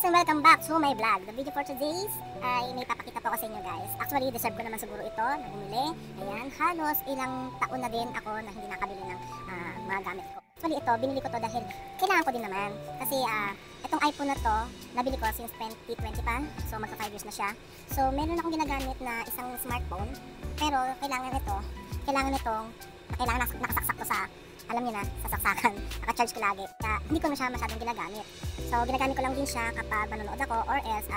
guys, and welcome back to my vlog. The video for today ay may papakita po ko sa inyo guys. Actually, deserve ko naman siguro ito na bumili. Ayan, halos ilang taon na din ako na hindi nakabili ng mga gamit ko. Actually, ito, binili ko to dahil kailangan ko din naman. Kasi itong iPhone na to, nabili ko since 2020 pa. So, magka 5 years na siya. So, meron akong ginagamit na isang smartphone. Pero, kailangan nakasaksak to sa, alam niyo na, sa saksakan. Naka-charge ko lagi. Kaya, hindi ko na siya masyadong ginagamit. So, ginagamit ko lang din siya kapag manonood ako or else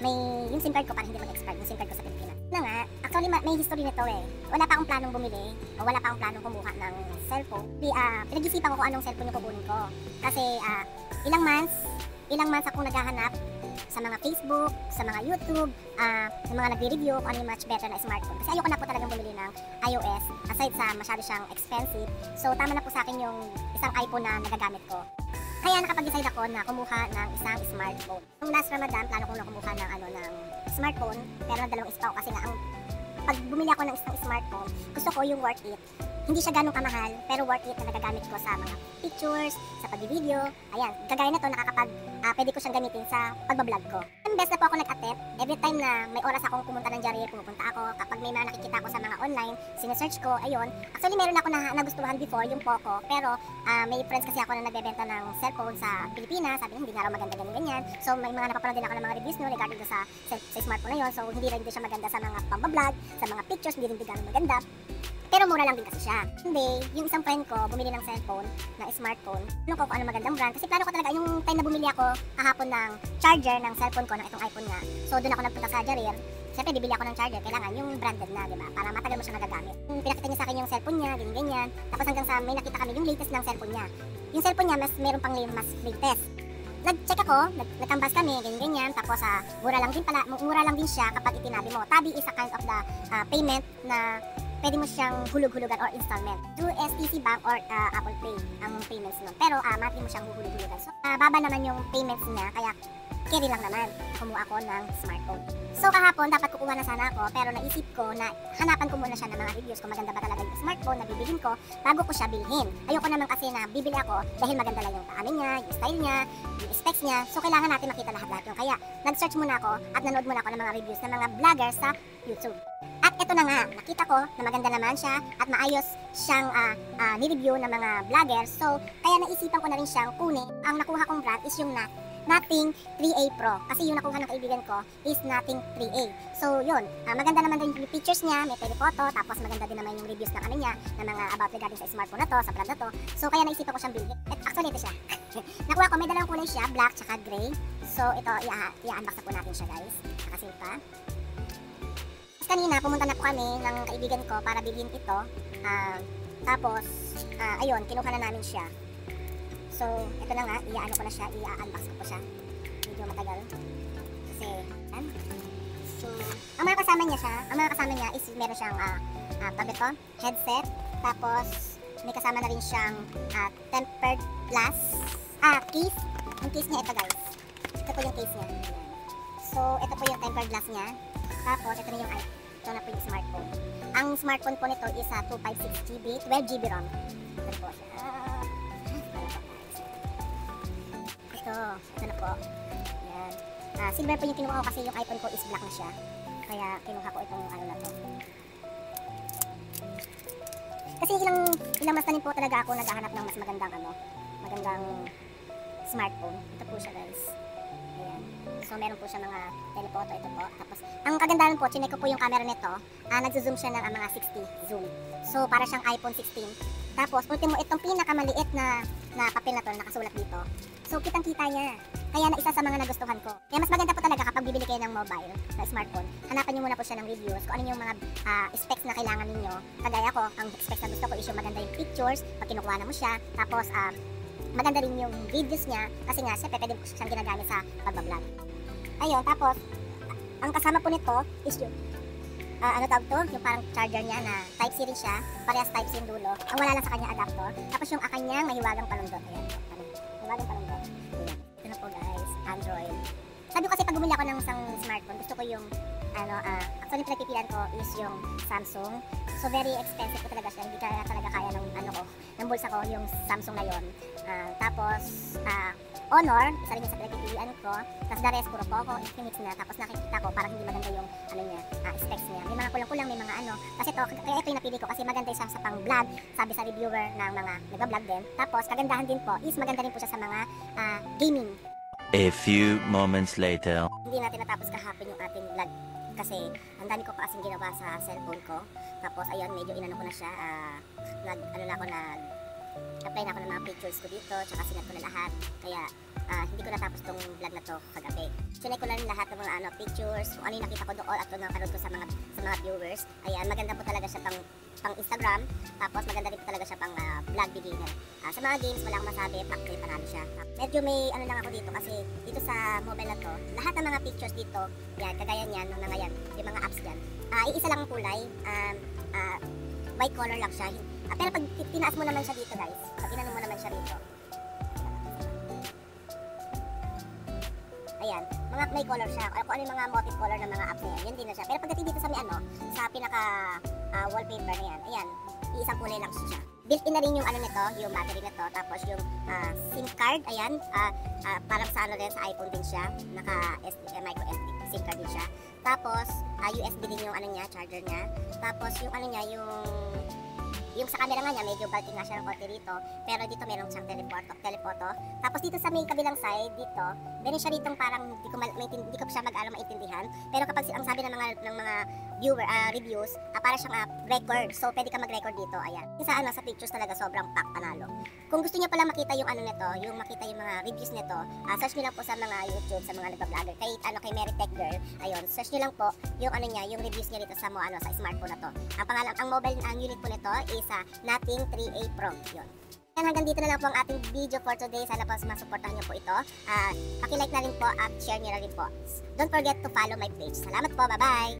may yung SIM card ko para hindi mag-expire yung SIM card ko sa Pilipinas. Na nga, actually may history nito eh. Wala pa akong planong bumili o wala pa akong planong kumuha ng cellphone. Pinag-isipan ko kung anong cellphone yung kukunin ko. Kasi ilang months akong naghahanap sa mga Facebook, sa mga YouTube, sa mga nagre-review kung ano yung much better na smartphone. Kasi ayoko na po talagang bumili ng iOS aside sa masyado siyang expensive. So tama na po sa akin yung isang iPhone na nagagamit ko. Kaya nakapag-decide ako na kumuha ng isang smartphone. Nung last Ramadan, plano ko na kumuha ng smartphone, pero nadalawang isa ako kasi nga pag bumili ako ng isang smartphone, gusto ko yung worth it. Hindi siya ganong kamahal, pero worth it na nagagamit ko sa mga pictures, sa pag-video. Ayan, kagaya na to, pwede ko siyang gamitin sa pagbablog ko. Ang best na po ako nag-attempt. Every time na may oras akong pumunta ng Jarier, pumupunta ako. Kapag may mga nakikita ko sa mga online, sinesearch ko, ayun. Actually, meron ako na nagustuhan before, yung Poco. Pero may friends kasi ako na nagbebenta ng cellphone sa Pilipinas. Sabi nila, hindi nga raw maganda ganyan. So, may mga napapanood din ako ng mga reviews nyo regarding sa smartphone na yun. So, hindi rin din siya maganda sa mga pambablog, sa mga pictures, hindi rin din ganun maganda. Pero mura lang din kasi siya. Hindi, yung isang friend ko bumili ng cellphone, na smartphone. Ano ko kung ano magandang brand. Kasi plano ko talaga, yung time na bumili ako kahapon ng charger ng cellphone ko, ng itong iPhone nga. So doon ako nagpunta sa Jarier. Siyempre bibili ako ng charger, kailangan yung branded na, di ba? Para matagal mo siya nagagamit. Pinakita niya sa akin yung cellphone niya, ganyan. Tapos hanggang sa may nakita kami yung latest ng cellphone niya. Yung cellphone niya, meron pang mas latest. Nag-check ako, nagkambas kami, ganyan. Tapos mura lang din siya kapag itinabi mo. Tabi is a kind of the payment na pwede mo siyang hulug-hulugan or installment through STC Bank or Apple Pay ang payments nun. Pero monthly mo siyang huhulug-hulugan. So, baba naman yung payments niya, kaya carry lang naman. Kumuha ako ng smartphone. So, kahapon, dapat kukuha na sana ako, pero naisip ko na hanapan ko muna siya ng mga reviews kung maganda ba talaga yung smartphone na bibilhin ko bago ko siya bilhin. Ayoko naman kasi na bibili ako dahil maganda lang yung ano niya, yung style niya, yung specs niya. So, kailangan natin makita lahat-lahat yung. Kaya, nag-search muna ako at nanood muna ako ng mga reviews ng mga vloggers sa YouTube. At ito na nga, nakita ko na maganda naman siya at maayos siyang ni-review ng mga vloggers. So, kaya naisipan ko na rin siyang kunin. Ang nakuha kong brand is yung Nothing 3A Pro. Kasi yung nakuha ng kaibigan ko is Nothing 3A. So, yun. Maganda naman din yung pictures niya, may telephoto, tapos maganda din naman yung reviews ng ano niya, ng mga about regarding sa smartphone na to, sa brand na to. So, kaya naisipan ko siyang bilhin. Actually, ito siya. Nakuha ko, may dalawang kulay siya, black tsaka gray. So, ito, i-unbox na po natin siya guys. Nakasil pa. Kanina, pumunta na po kami ng kaibigan ko para bilhin ito. Tapos, ayun, kinuha na namin siya. So, ito na nga, i-ano ko na siya, i-unbox ko po siya. Medyo matagal. Kasi, yan. So, ang mga kasama niya is meron siyang, headset. Tapos, may kasama na rin siyang tempered glass. Case. Yung case niya, ito guys. Ito po yung case niya. So, ito po yung tempered glass niya. Tapos, ito na yung ito na po yung smartphone. Ang smartphone po nito is 256GB, 12GB ROM. Ito po siya. Ito na po. Yan. Silver po yung kinuha ko kasi yung iPhone ko is black na siya. Kaya kinuha ko itong ano na to. Kasi ilang mas tanin po talaga ako naghahanap ng mas magandang smartphone. Ito po siya guys. Ayan. So meron po siya mga telephoto, ito po. Tapos ang kagandahan po, chinek ko po yung camera nito. Nagzo-zoom siya ng mga 60 zoom. So para siyang iPhone 16. Tapos ultimo itong pinakamaliit na papel na to nakasulat dito. So kitang-kita niya. Kaya na isa sa mga nagustuhan ko. Kaya mas maganda po talaga kapag bibili kayo ng mobile na smartphone. Hanapan niyo muna po siya ng reviews kung ano yung mga specs na kailangan ninyo. Kagaya ko, ang specs na gusto ko is yung maganda yung pictures pag kinukuha na mo siya. Tapos maganda rin yung videos niya kasi nga syempre pwede ko siyang ginagamit sa pagbablog. Ayun, tapos ang kasama po nito is yung ano tawag to? Yung parang charger niya na Type-C rin siya. Parehas Type-C yung dulo. Ang wala lang sa kanya adapter. Tapos yung kanyang mahiwagang palundot. Ayan. Mahiwagang palundot. Ayan. Ito na po guys. Android. Sabi ko kasi pag bumili ako ng isang smartphone, gusto ko yung actually pinagpipilan ko is yung Samsung. So very expensive po talaga siya. Hindi talaga kaya ng bulsa ko yung Samsung na yon. Tapos Honor, isa rin yung sa pinagpipilian ko. Tapos the rest, puro Poco, Infinix na. Tapos nakikita ko parang hindi maganda yung ano niya, specs niya. May mga kulang-kulang, may mga ano. Kasi kaya ito yung napili ko kasi maganda siya sa pang-vlog, sabi sa reviewer ng mga nag-vlog din. Tapos kagandahan din po is maganda rin po siya sa mga gaming. A few moments later. Hindi natin natapos kahapon yung ating vlog kasi ang dami ko pa kasing ginawa sa cellphone ko. Tapos ayun, medyo inano ko na siya, apply na ako ng mga pictures ko dito, tsaka sinat ko na lahat. Kaya hindi ko natapos tong vlog na to kagabi. Sinay ko na rin lahat ng mga pictures, kung ano yung nakita ko doon at napanood ko sa mga viewers. Ayan, maganda po talaga siya pang Instagram, tapos maganda rin po talaga siya pang vlog beginner. Sa mga games, wala akong masabi, practice panalo siya. Medyo may ano lang ako dito kasi dito sa mobile na to, lahat ng mga pictures dito, yan, kagaya niyan, ng mga yan, yung mga apps dyan, iisa lang ang kulay, white color lang siya. Pero pag tinaas mo naman siya dito guys, pag inano mo naman siya dito, ayan, mga may color siya. Kung ano yung mga motif color ng mga apps na yan, yun din na siya. Pero pagdating dito sa sa pinaka wallpaper na yan, ayan, iisang kulay lang siya. Built-in na rin yung ano nito, yung battery nito, tapos yung SIM card, ayan, parang sa ano rin, sa iPhone din siya, naka micro SD SIM card din siya. Tapos USB din yung ano niya, charger niya. Tapos yung ano niya, yung sa camera nga niya, medyo bulky nga siya ng konti dito. Pero dito meron siyang telephoto. Tapos dito sa may kabilang side, dito, meron siya ditong parang hindi ko siya maintindihan. Pero kapag ang sabi ng mga viewer, reviews, para siyang record. So, pwede ka mag-record dito. Ayan. Sa pictures talaga, sobrang panalo. Kung gusto niyo pala makita yung ano nito, yung makita yung mga reviews nito, search niyo lang po sa mga YouTube, sa mga nagba-vlogger. Kay Mary Tech Girl, ayun, search niyo lang po yung ano niya, yung reviews niya dito sa sa smartphone na to. Ang mobile unit po nito is Nothing 3A Pro. Yun. Hanggang dito na lang po ang ating video for today. Sana po masuportahan niyo po ito. Paki-like na rin po at share niyo na rin po. Don't forget to follow my page. Salamat po. Bye-bye!